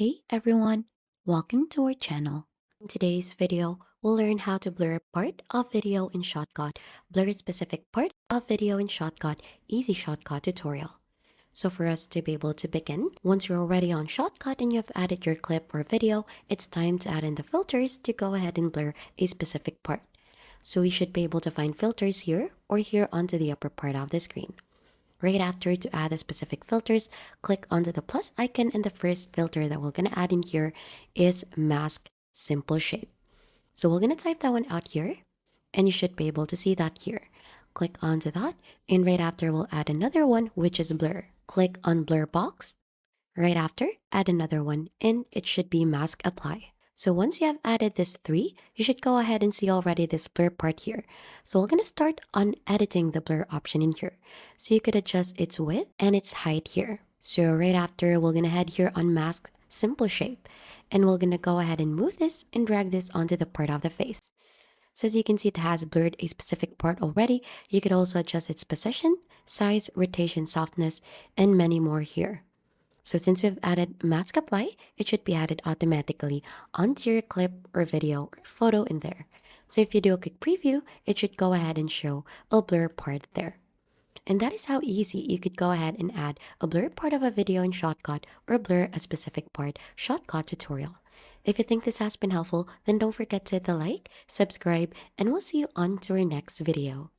Hey everyone, welcome to our channel. In today's video, we'll learn how to blur part of video in Shotcut, blur a specific part of video in Shotcut, easy Shotcut tutorial. So for us to be able to begin, once you're already on Shotcut and you've added your clip or video, it's time to add in the filters to go ahead and blur a specific part. So we should be able to find filters here or here onto the upper part of the screen. Right after, to add the specific filters, click onto the plus icon, and the first filter that we're gonna add in here is mask simple shape. So we're gonna type that one out here, and you should be able to see that here. Click onto that, and right after we'll add another one, which is blur. Click on blur box. Right after, add another one, and it should be mask apply. So once you have added this three, you should go ahead and see already this blur part here. So we're going to start on editing the blur option in here. So you could adjust its width and its height here. So right after, we're going to head here on mask simple shape. And we're going to go ahead and move this and drag this onto the part of the face. So as you can see, it has blurred a specific part already. You could also adjust its position, size, rotation, softness, and many more here. So since we've added mask apply, it should be added automatically onto your clip or video or photo in there. So if you do a quick preview, it should go ahead and show a blur part there. And that is how easy you could go ahead and add a blur part of a video in Shotcut or blur a specific part Shotcut tutorial. If you think this has been helpful, then don't forget to hit the like, subscribe, and we'll see you on to our next video.